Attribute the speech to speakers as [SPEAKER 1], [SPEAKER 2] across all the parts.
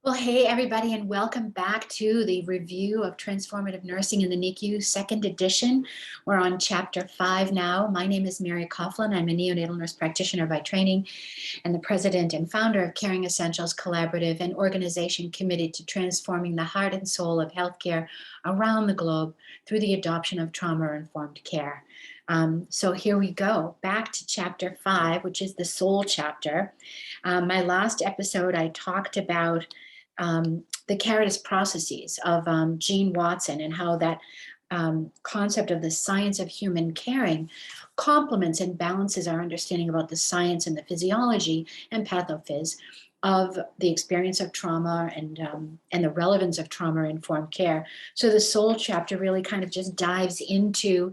[SPEAKER 1] Well, hey, everybody, and welcome back to the review of Transformative Nursing in the NICU, second edition. We're on chapter 5 now. My name is Mary Coughlin. I'm a neonatal nurse practitioner by training and the president and founder of Caring Essentials Collaborative, an organization committed to transforming the heart and soul of healthcare around the globe through the adoption of trauma-informed care. So here we go, back to chapter 5, which is the soul chapter. My last episode, I talked about the Caritas processes of Gene Watson and how that concept of the science of human caring complements and balances our understanding about the science and the physiology and pathophys of the experience of trauma and the relevance of trauma-informed care. So the soul chapter really kind of just dives into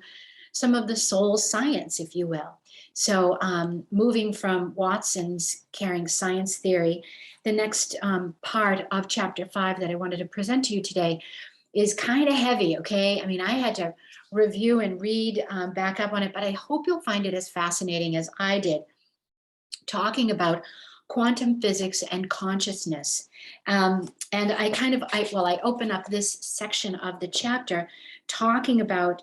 [SPEAKER 1] some of the soul science, if you will. So moving from Watson's caring science theory, the next part of chapter 5 that I wanted to present to you today is kind of heavy, okay? I mean, I had to review and read back up on it, but I hope you'll find it as fascinating as I did, talking about quantum physics and consciousness. And I open up this section of the chapter talking about,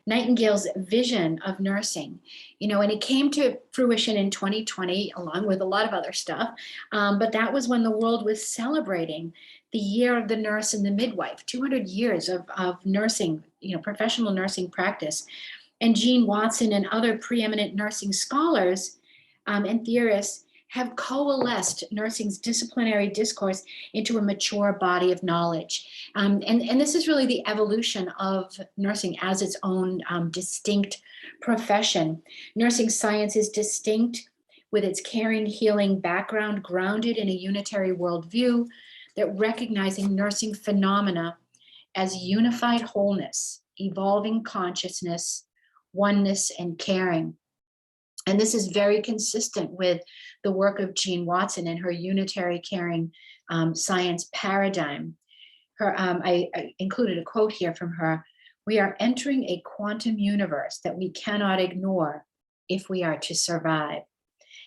[SPEAKER 1] Nightingale's vision of nursing, and it came to fruition in 2020, along with a lot of other stuff. But that was when the world was celebrating the year of the nurse and the midwife, 200 years of nursing, professional nursing practice. And Gene Watson and other preeminent nursing scholars and theorists have coalesced nursing's disciplinary discourse into a mature body of knowledge. And this is really the evolution of nursing as its own distinct profession. Nursing science is distinct with its caring, healing background grounded in a unitary worldview that recognizing nursing phenomena as unified wholeness, evolving consciousness, oneness, and caring. And this is very consistent with the work of Gene Watson and her unitary caring science paradigm. I included a quote here from her: "We are entering a quantum universe that we cannot ignore if we are to survive."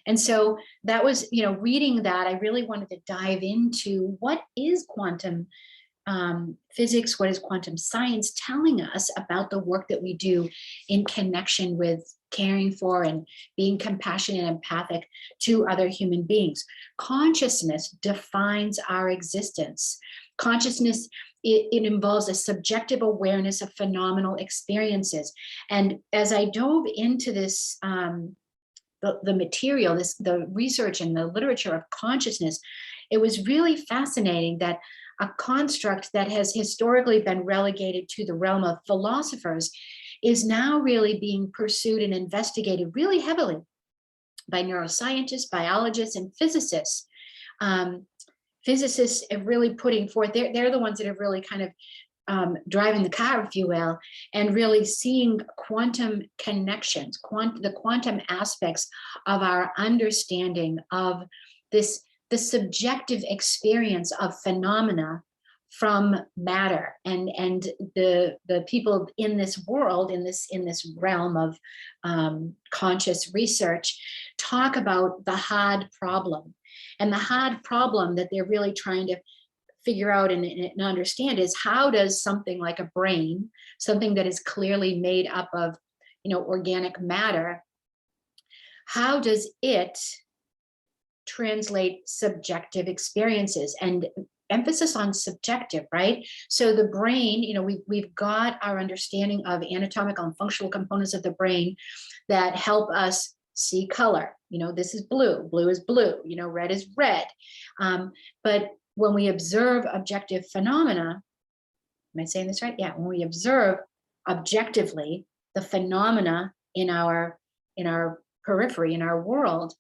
[SPEAKER 1] And so that was, reading that, I really wanted to dive into what is quantum physics, what is quantum science telling us about the work that we do in connection with caring for and being compassionate and empathic to other human beings. Consciousness defines our existence. Consciousness, it involves a subjective awareness of phenomenal experiences. And as I dove into this, the material, the research and the literature of consciousness, it was really fascinating that a construct that has historically been relegated to the realm of philosophers is now really being pursued and investigated really heavily by neuroscientists, biologists, and physicists. Physicists are really putting forth, they're the ones that are really kind of driving the car, if you will, and really seeing quantum connections, the quantum aspects of our understanding of this, the subjective experience of phenomena from matter, and the people in this world, in this realm of conscious research, talk about the hard problem. And the hard problem that they're really trying to figure out and understand is, how does something like a brain, something that is clearly made up of organic matter, how does it translate subjective experiences? And emphasis on subjective, right? So the brain, we've got our understanding of anatomical and functional components of the brain that help us see color. This is blue is blue, red is red. But when we observe objective phenomena, am I saying this right? Yeah, when we observe objectively the phenomena in our periphery, in our world,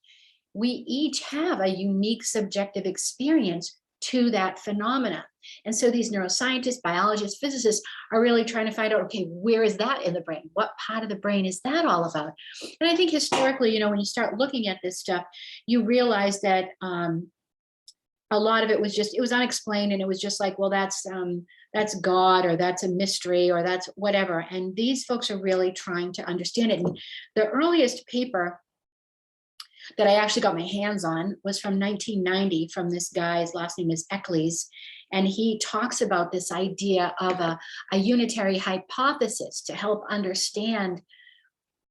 [SPEAKER 1] we each have a unique subjective experience to that phenomena. And so these neuroscientists, biologists, physicists are really trying to find out, okay, where is that in the brain? What part of the brain is that all about? And I think historically, when you start looking at this stuff, you realize that a lot of it was unexplained, and it was just like, well, that's God, or that's a mystery, or that's whatever. And these folks are really trying to understand it. And the earliest paper that I actually got my hands on was from 1990 from this guy's last name is Eccles. And he talks about this idea of a unitary hypothesis to help understand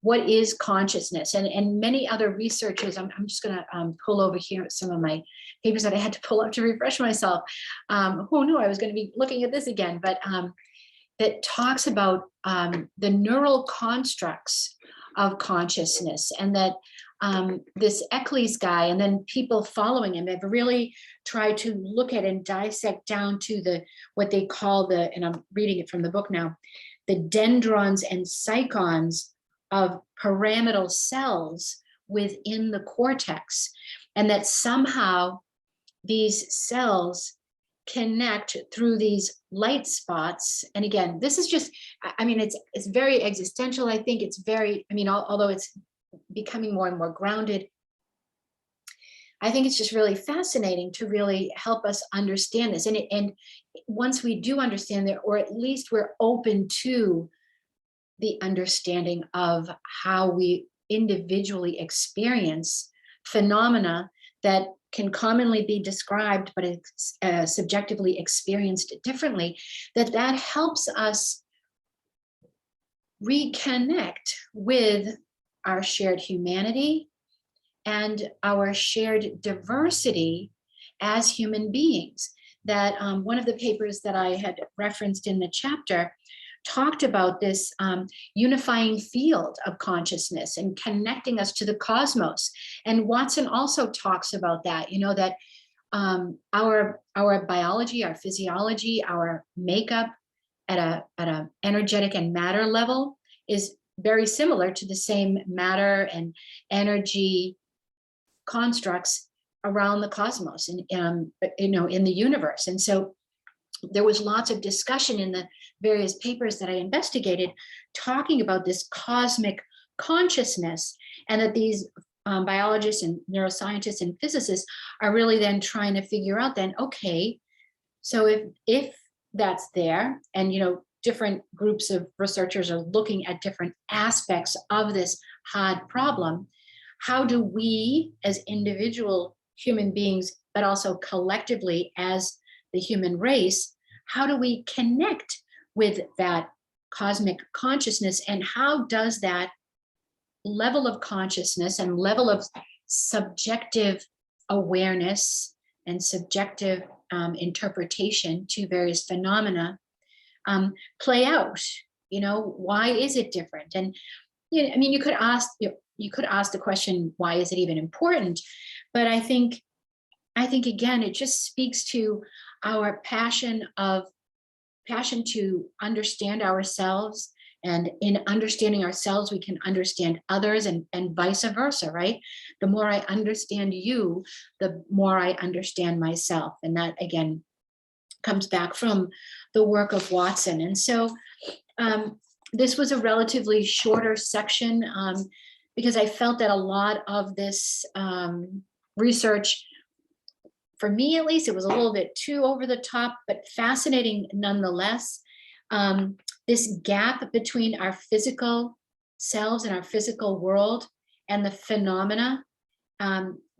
[SPEAKER 1] what is consciousness. And many other researchers, I'm just going to pull over here some of my papers that I had to pull up to refresh myself. Who knew I was going to be looking at this again? But that talks about the neural constructs of consciousness, and that this Eccles guy and then people following him have really tried to look at and dissect down to the what they call the, and I'm reading it from the book now, the dendrons and cycons of pyramidal cells within the cortex, and that somehow these cells connect through these light spots. And again, this is just, I mean, it's very existential. I think it's very, I mean, although it's becoming more and more grounded, I think it's just really fascinating to really help us understand this. And once we do understand that, or at least we're open to the understanding of how we individually experience phenomena that can commonly be described, but it's subjectively experienced differently, that helps us reconnect with our shared humanity and our shared diversity as human beings. That one of the papers that I had referenced in the chapter talked about this unifying field of consciousness and connecting us to the cosmos. And Watson also talks about that, you know, that our biology, our physiology, our makeup at a energetic and matter level is very similar to the same matter and energy constructs around the cosmos and you know, in the universe. And so there was lots of discussion in the various papers that I investigated talking about this cosmic consciousness, and that these biologists and neuroscientists and physicists are really then trying to figure out then, okay, so if that's there, and you know, different groups of researchers are looking at different aspects of this hard problem, how do we as individual human beings, but also collectively as the human race, how do we connect with that cosmic consciousness, and how does that level of consciousness and level of subjective awareness and subjective interpretation to various phenomena play out? You know, why is it different? And you know, I mean, you could ask the question, why is it even important? But I think again, it just speaks to our passion to understand ourselves, and in understanding ourselves, we can understand others, and vice versa, right? The more I understand you, the more I understand myself. And that again comes back from the work of Watson. And so this was a relatively shorter section because I felt that a lot of this research, for me at least, it was a little bit too over the top, but fascinating nonetheless. This gap between our physical selves and our physical world and the phenomena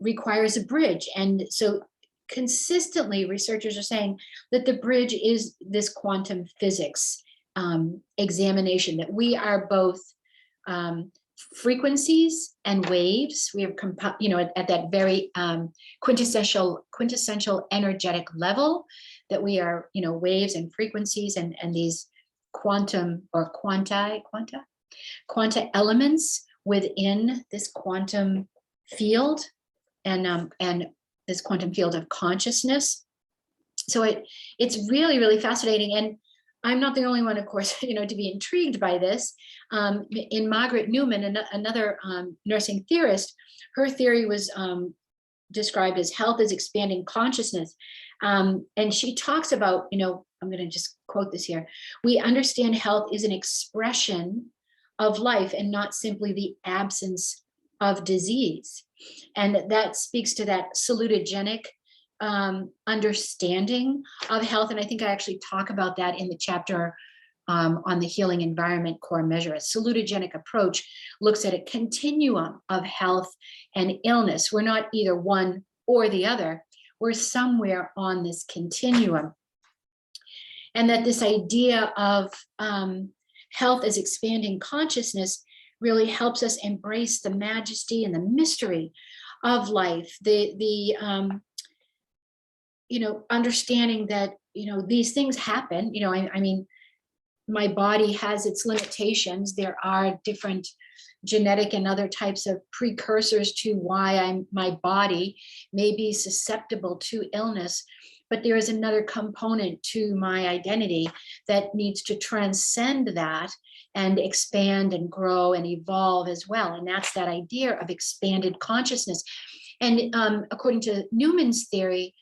[SPEAKER 1] requires a bridge. And so consistently researchers are saying that the bridge is this quantum physics examination, that we are both frequencies and waves. We have, you know, at that very quintessential energetic level, that we are, you know, waves and frequencies, and these quantum or quanta elements within this quantum field, and this quantum field of consciousness. So it's really, really fascinating. And I'm not the only one, of course, you know, to be intrigued by this. In Margaret Newman, another nursing theorist, her theory was described as health is expanding consciousness. And she talks about, you know, I'm going to just quote this here: we understand health is an expression of life and not simply the absence of disease. And that speaks to that salutogenic understanding of health. And I think I actually talk about that in the chapter on the healing environment core measure. A salutogenic approach looks at a continuum of health and illness. We're not either one or the other. We're somewhere on this continuum. And that this idea of health as expanding consciousness really helps us embrace the majesty and the mystery of life, understanding that, these things happen, I mean, my body has its limitations. There are different genetic and other types of precursors to why my body may be susceptible to illness, but there is another component to my identity that needs to transcend that and expand and grow and evolve as well. And that's that idea of expanded consciousness. And according to Newman's theory,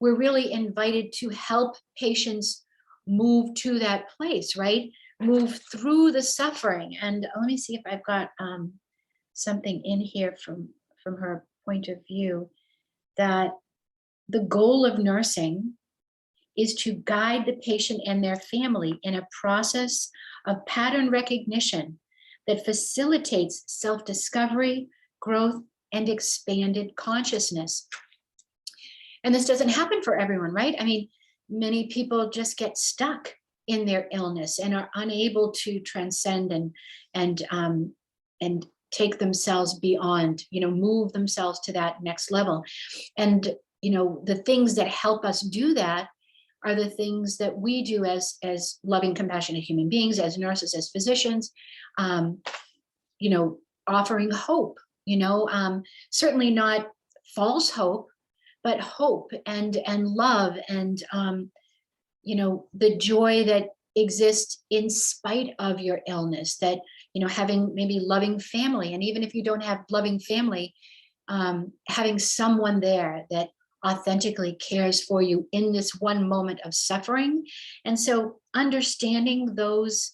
[SPEAKER 1] we're really invited to help patients move to that place, right? Move through the suffering. And let me see if I've got something in here from her point of view, that the goal of nursing is to guide the patient and their family in a process of pattern recognition that facilitates self-discovery, growth, and expanded consciousness. And this doesn't happen for everyone, right? I mean, many people just get stuck in their illness and are unable to transcend and take themselves beyond, move themselves to that next level. And, the things that help us do that are the things that we do as loving, compassionate human beings, as nurses, as physicians, offering hope, certainly not false hope, but hope and love and, the joy that exists in spite of your illness, that, having maybe loving family. And even if you don't have loving family, having someone there that authentically cares for you in this one moment of suffering. And so understanding those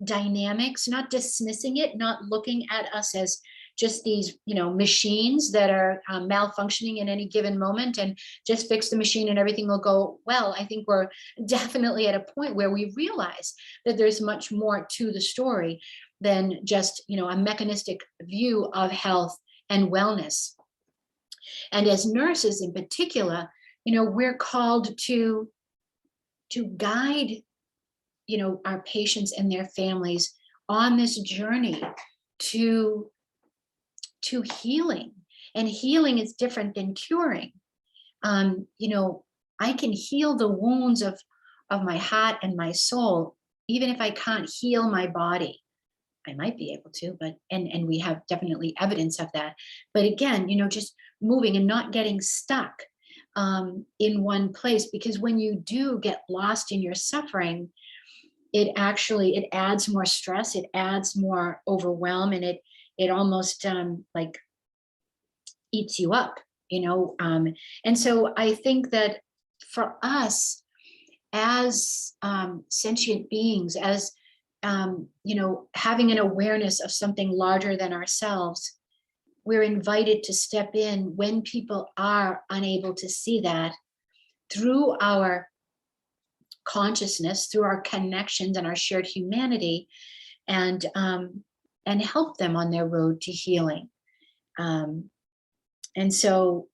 [SPEAKER 1] dynamics, not dismissing it, not looking at us as just these, machines that are malfunctioning in any given moment, and just fix the machine and everything will go well. I think we're definitely at a point where we realize that there's much more to the story than just, a mechanistic view of health and wellness. And as nurses in particular, we're called to guide, our patients and their families on this journey to healing. And healing is different than curing. I can heal the wounds of my heart and my soul, even if I can't heal my body. I might be able to, but and we have definitely evidence of that. But again, just moving and not getting stuck in one place, because when you do get lost in your suffering, it adds more stress, it adds more overwhelm, and it almost like eats you up, and so I think that for us as sentient beings, as having an awareness of something larger than ourselves, we're invited to step in when people are unable to see that, through our consciousness, through our connections and our shared humanity, and help them on their road to healing. And so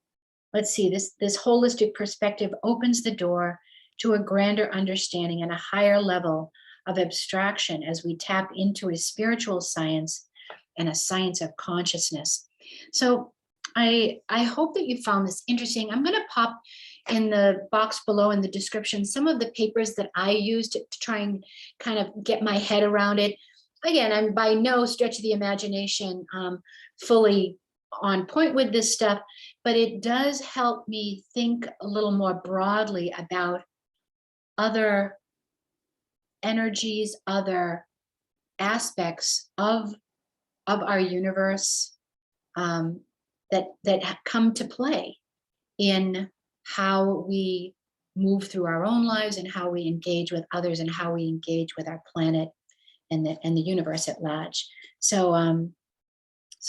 [SPEAKER 1] let's see, this holistic perspective opens the door to a grander understanding and a higher level of abstraction as we tap into a spiritual science and a science of consciousness. So I hope that you found this interesting. I'm going to pop in the box below in the description some of the papers that I used to try and kind of get my head around it. Again, I'm by no stretch of the imagination fully on point with this stuff, but it does help me think a little more broadly about other energies, other aspects of our universe that come to play in how we move through our own lives and how we engage with others and how we engage with our planet and the universe at large. So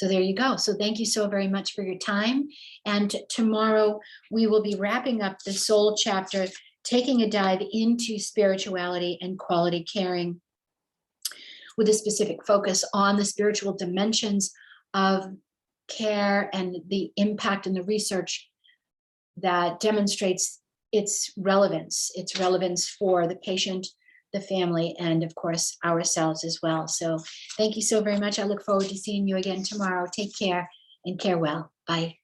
[SPEAKER 1] there you go. So thank you so very much for your time. And tomorrow we will be wrapping up the soul chapter, taking a dive into spirituality and quality caring. with a specific focus on the spiritual dimensions of care and the impact and the research that demonstrates its relevance for the patient, the family, and of course, ourselves as well. So thank you so very much. I look forward to seeing you again tomorrow. Take care and care well. Bye.